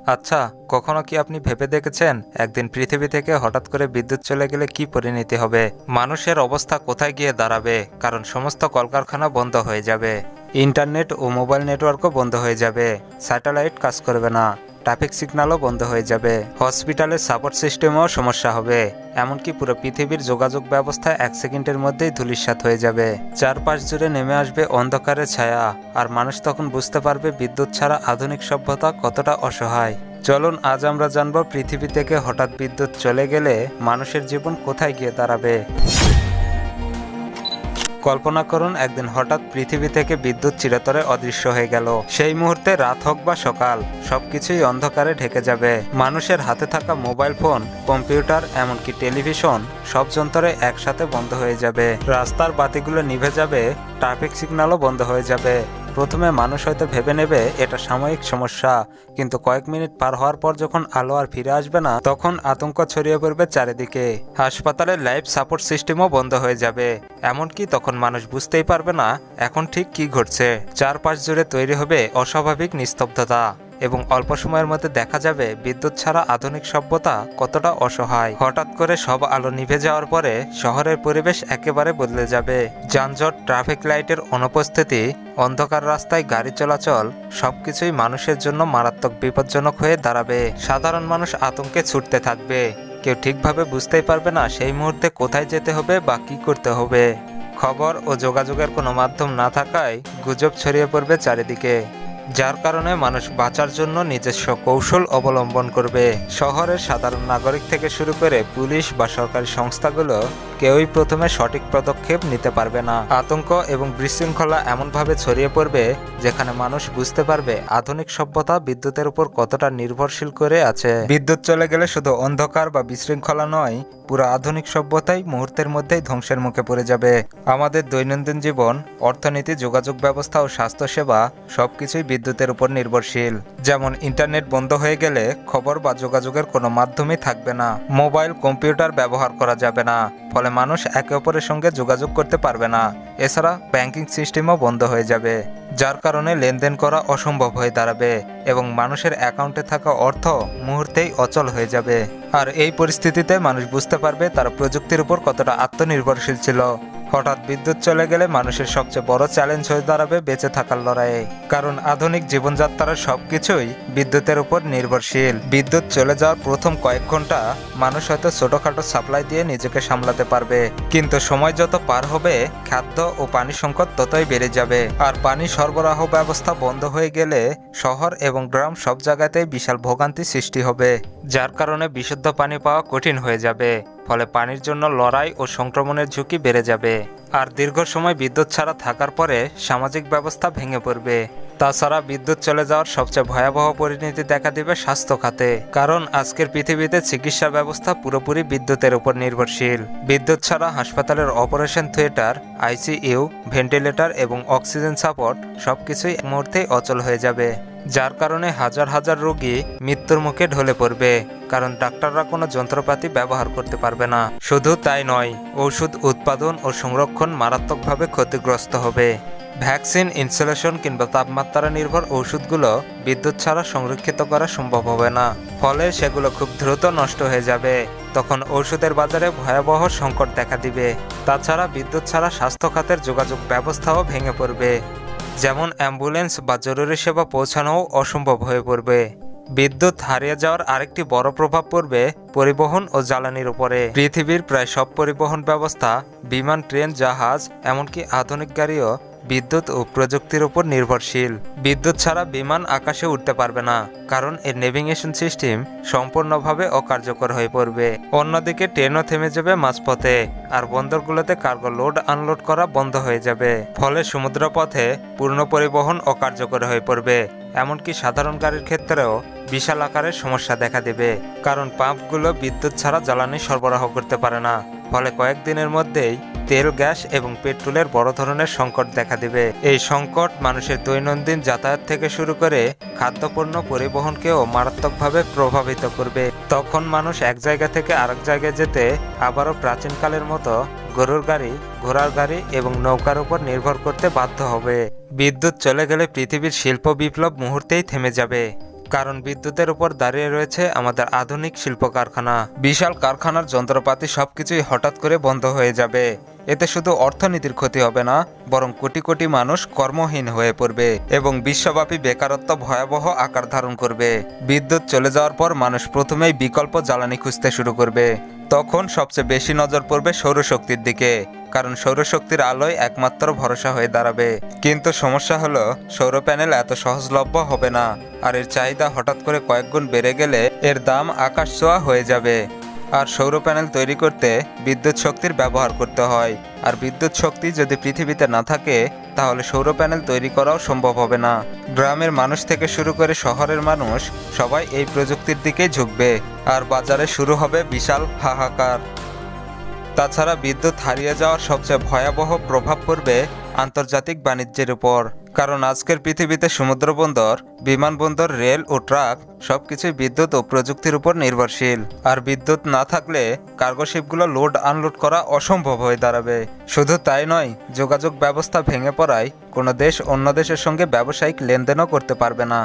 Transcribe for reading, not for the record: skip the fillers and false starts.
আচ্ছা, কখনো কি আপনি ভেবে দেখেছেন একদিন পৃথিবী থেকে হঠাৎ করে বিদ্যুৎ চলে গেলে কি পরিণতি হবে? মানুষের অবস্থা কোথায় গিয়ে দাঁড়াবে? কারণ সমস্ত কলকারখানা বন্ধ হয়ে যাবে, ইন্টারনেট ও মোবাইল নেটওয়ার্কও বন্ধ হয়ে যাবে, স্যাটেলাইট কাজ করবে না, ট্রাফিক সিগন্যালও বন্ধ হয়ে যাবে, হসপিটালের সাপোর্ট সিস্টেমেও সমস্যা হবে, এমনকি পুরো পৃথিবীর যোগাযোগ ব্যবস্থা 1 সেকেন্ডের মধ্যেই ধূলিসাৎ হয়ে যাবে। চারপাশ জুড়ে নেমে আসবে অন্ধকারের ছায়া, আর মানুষ তখন বুঝতে পারবে বিদ্যুৎ ছাড়া আধুনিক সভ্যতা কতটা অসহায়। চলুন আজ আমরা জানব পৃথিবী থেকে হঠাৎ বিদ্যুৎ চলে গেলে মানুষের জীবন কোথায় গিয়ে দাঁড়াবে। কল্পনা করুন একদিন হঠাৎ পৃথিবী থেকে বিদ্যুৎ চিরতরে অদৃশ্য হয়ে গেল। সেই মুহূর্তে রাত হোক বা সকাল, সবকিছুই অন্ধকারে ঢেকে যাবে। মানুষের হাতে থাকা মোবাইল ফোন, কম্পিউটার, এমনকি টেলিভিশন, সব যন্ত্রে একসাথে বন্ধ হয়ে যাবে। রাস্তার বাতিগুলো নিভে যাবে, ট্রাফিক সিগন্যালও বন্ধ হয়ে যাবে। প্রথমে মানুষ হয়তো ভেবে নেবে এটা সাময়িক সমস্যা, কিন্তু কয়েক মিনিট পার হওয়ার পর যখন আলো আর ফিরে আসবে না, তখন আতঙ্ক ছড়িয়ে পড়বে চারিদিকে। হাসপাতালের লাইফ সাপোর্ট সিস্টেমও বন্ধ হয়ে যাবে, এমনকি তখন মানুষ বুঝতেই পারবে না এখন ঠিক কি ঘটছে। চারপাশ জুড়ে তৈরি হবে অস্বাভাবিক নিস্তব্ধতা, এবং অল্প সময়ের মধ্যে দেখা যাবে বিদ্যুৎ ছাড়া আধুনিক সভ্যতা কতটা অসহায়। হঠাৎ করে সব আলো নিভে যাওয়ার পরে শহরের পরিবেশ একেবারে বদলে যাবে। যানজট, ট্রাফিক লাইটের অনুপস্থিতি, অন্ধকার রাস্তায় গাড়ি চলাচল, সবকিছুই মানুষের জন্য মারাত্মক বিপজ্জনক হয়ে দাঁড়াবে। সাধারণ মানুষ আতঙ্কে ছুটতে থাকবে, কেউ ঠিকভাবে বুঝতেই পারবে না সেই মুহূর্তে কোথায় যেতে হবে বা কী করতে হবে। খবর ও যোগাযোগের কোনো মাধ্যম না থাকায় গুজব ছড়িয়ে পড়বে চারিদিকে, যার কারণে মানুষ বাঁচার জন্য নিজস্ব কৌশল অবলম্বন করবে। শহরের সাধারণ নাগরিক থেকে শুরু করে পুলিশ বা সরকারি সংস্থাগুলো কেউই প্রথমে সঠিক পদক্ষেপ নিতে পারবে না। আতঙ্ক এবং বিশৃঙ্খলা এমনভাবে ছড়িয়ে পড়বে যেখানে মানুষ বুঝতে পারবে আধুনিক সভ্যতা বিদ্যুতের উপর কতটা নির্ভরশীল করে আছে। বিদ্যুৎ চলে গেলে শুধু অন্ধকার বা বিশৃঙ্খলা নয়, পুরো আধুনিক সভ্যতাই মুহূর্তের মধ্যেই ধ্বংসের মুখে পড়ে যাবে। আমাদের দৈনন্দিন জীবন, অর্থনীতি, যোগাযোগ ব্যবস্থা ও স্বাস্থ্যসেবা সবকিছুই বিদ্যুতের উপর নির্ভরশীল। যেমন ইন্টারনেট বন্ধ হয়ে গেলে খবর বা যোগাযোগের কোনো মাধ্যমই থাকবে না, মোবাইল, কম্পিউটার ব্যবহার করা যাবে না, ফলে মানুষ একে অপরের সঙ্গে যোগাযোগ করতে পারবে না। এছাড়া ব্যাংকিং সিস্টেমও বন্ধ হয়ে যাবে, যার কারণে লেনদেন করা অসম্ভব হয়ে দাঁড়াবে এবং মানুষের অ্যাকাউন্টে থাকা অর্থ মুহূর্তেই অচল হয়ে যাবে। আর এই পরিস্থিতিতে মানুষ বুঝতে পারবে তারা প্রযুক্তির উপর কতটা আত্মনির্ভরশীল ছিল। হঠাৎ বিদ্যুৎ চলে গেলে মানুষের সবচেয়ে বড় চ্যালেঞ্জ হয়ে দাঁড়াবে বেঁচে থাকার লড়াইয়ে, কারণ আধুনিক জীবনযাত্রার সবকিছুই বিদ্যুতের উপর নির্ভরশীল। বিদ্যুৎ চলে যাওয়ার প্রথম কয়েক ঘন্টা মানুষ হয়তো ছোটখাটো সাপ্লাই দিয়ে নিজেকে সামলাতে পারবে, কিন্তু সময় যত পার হবে খাদ্য ও পানি সংকট ততই বেড়ে যাবে। আর পানি সরবরাহ ব্যবস্থা বন্ধ হয়ে গেলে শহর এবং গ্রাম সব জায়গাতেই বিশাল ভোগান্তি সৃষ্টি হবে, যার কারণে বিশুদ্ধ পানি পাওয়া কঠিন হয়ে যাবে। ফলে পানির জন্য লড়াই ও সংক্রমণের ঝুঁকি বেড়ে যাবে। আর দীর্ঘ সময় বিদ্যুৎ ছাড়া থাকার পরে সামাজিক ব্যবস্থা ভেঙে পড়বে। তাছাড়া বিদ্যুৎ চলে যাওয়ার সবচেয়ে ভয়াবহ পরিণতি দেখা দিবে স্বাস্থ্য খাতে, কারণ আজকের পৃথিবীতে চিকিৎসা ব্যবস্থা পুরোপুরি বিদ্যুতের উপর নির্ভরশীল। বিদ্যুৎ ছাড়া হাসপাতালের অপারেশন থিয়েটার, আইসিইউ, ভেন্টিলেটর এবং অক্সিজেন সাপোর্ট সবকিছুই এক মুহূর্তেই অচল হয়ে যাবে, যার কারণে হাজার হাজার রোগী মৃত্যুর মুখে ঢলে পড়বে, কারণ ডাক্তাররা কোনো যন্ত্রপাতি ব্যবহার করতে পারবে না। শুধু তাই নয়, ঔষধ উৎপাদন ও সংরক্ষণ মারাত্মকভাবে ক্ষতিগ্রস্ত হবে। ভ্যাকসিন, ইনসুলেশন কিংবা তাপমাত্রা নির্ভর ওষুধগুলো বিদ্যুৎ ছাড়া সংরক্ষিত করা সম্ভব হবে না, ফলে সেগুলো খুব দ্রুত নষ্ট হয়ে যাবে। তখন ওষুধের বাজারে ভয়াবহ সংকট দেখা দিবে। তাছাড়া বিদ্যুৎ ছাড়া স্বাস্থ্য খাতের যোগাযোগ ব্যবস্থাও ভেঙে পড়বে, যেমন অ্যাম্বুলেন্স বা জরুরি সেবা পৌঁছানোও অসম্ভব হয়ে পড়বে। বিদ্যুৎ হারিয়ে যাওয়ার আরেকটি বড় প্রভাব পড়বে পরিবহন ও জ্বালানির উপরে। পৃথিবীর প্রায় সব পরিবহন ব্যবস্থা, বিমান, ট্রেন, জাহাজ, এমনকি আধুনিক গাড়িও বিদ্যুৎ ও প্রযুক্তির উপর নির্ভরশীল। বিদ্যুৎ ছাড়া বিমান আকাশে উঠতে পারবে না, কারণ এর নেভিগেশন সিস্টেম সম্পূর্ণভাবে অকার্যকর হয়ে পড়বে। অন্যদিকে ট্রেনও থেমে যাবে মাঝপথে, আর বন্দরগুলোতে কার্গো লোড আনলোড করা বন্ধ হয়ে যাবে, ফলে সমুদ্রপথে পূর্ণ পরিবহন অকার্যকর হয়ে পড়বে। এমনকি সাধারণ গাড়ির ক্ষেত্রেও বিশাল আকারের সমস্যা দেখা দেবে, কারণ পাম্পগুলো বিদ্যুৎ ছাড়া জ্বালানি সরবরাহ করতে পারে না, ফলে কয়েকদিনের মধ্যেই তেল, গ্যাস এবং পেট্রোলের বড় ধরনের সংকট দেখা দেবে। এই সংকট মানুষের দৈনন্দিন যাতায়াত থেকে শুরু করে খাদ্যপণ্য পরিবহনকেও মারাত্মকভাবে প্রভাবিত করবে। তখন মানুষ এক জায়গা থেকে আরেক জায়গায় যেতে আবারও প্রাচীনকালের মতো গরুর গাড়ি, ঘোড়ার গাড়ি এবং নৌকার উপর নির্ভর করতে বাধ্য হবে। বিদ্যুৎ চলে গেলে পৃথিবীর শিল্প বিপ্লব মুহূর্তেই থেমে যাবে। কারণ বিদ্যুতের উপর দাঁড়িয়ে রয়েছে আমাদের আধুনিক শিল্প কারখানা। বিশাল কারখানার যন্ত্রপাতি সবকিছুই হঠাৎ করে বন্ধ হয়ে যাবে। এতে শুধু অর্থনীতির ক্ষতি হবে না, বরং কোটি কোটি মানুষ কর্মহীন হয়ে পড়বে এবং বিশ্বব্যাপী বেকারত্ব ভয়াবহ আকার ধারণ করবে। বিদ্যুৎ চলে যাওয়ার পর মানুষ প্রথমেই বিকল্প জ্বালানি খুঁজতে শুরু করবে। তখন সবচেয়ে বেশি নজর পড়বে সৌরশক্তির দিকে, কারণ সৌরশক্তির আলোয় একমাত্র ভরসা হয়ে দাঁড়াবে। কিন্তু সমস্যা হলো, সৌর প্যানেল এত সহজলভ্য হবে না, আর এর চাহিদা হঠাৎ করে কয়েক গুণ বেড়ে গেলে এর দাম আকাশ ছোঁয়া হয়ে যাবে। আর সৌর প্যানেল তৈরি করতে বিদ্যুৎ শক্তির ব্যবহার করতে হয়, আর বিদ্যুৎ শক্তি যদি পৃথিবীতে না থাকে তাহলে সৌর প্যানেল তৈরি করাও সম্ভব হবে না। গ্রামের মানুষ থেকে শুরু করে শহরের মানুষ সবাই এই প্রযুক্তির দিকেই ঝুঁকবে, আর বাজারে শুরু হবে বিশাল হাহাকার। তাছাড়া বিদ্যুৎ হারিয়ে যাওয়ার সবচেয়ে ভয়াবহ প্রভাব পড়বে আন্তর্জাতিক বাণিজ্যের উপর। কারণ আজকের পৃথিবীতে সমুদ্রবন্দর, বিমানবন্দর, রেল ও ট্রাক সবকিছুই বিদ্যুৎ ও প্রযুক্তির উপর নির্ভরশীল। আর বিদ্যুৎ না থাকলে কার্গো শিপগুলো লোড আনলোড করা অসম্ভব হয়ে দাঁড়াবে। শুধু তাই নয়, যোগাযোগ ব্যবস্থা ভেঙে পড়ায় কোনো দেশ অন্য দেশের সঙ্গে ব্যবসায়িক লেনদেনও করতে পারবে না।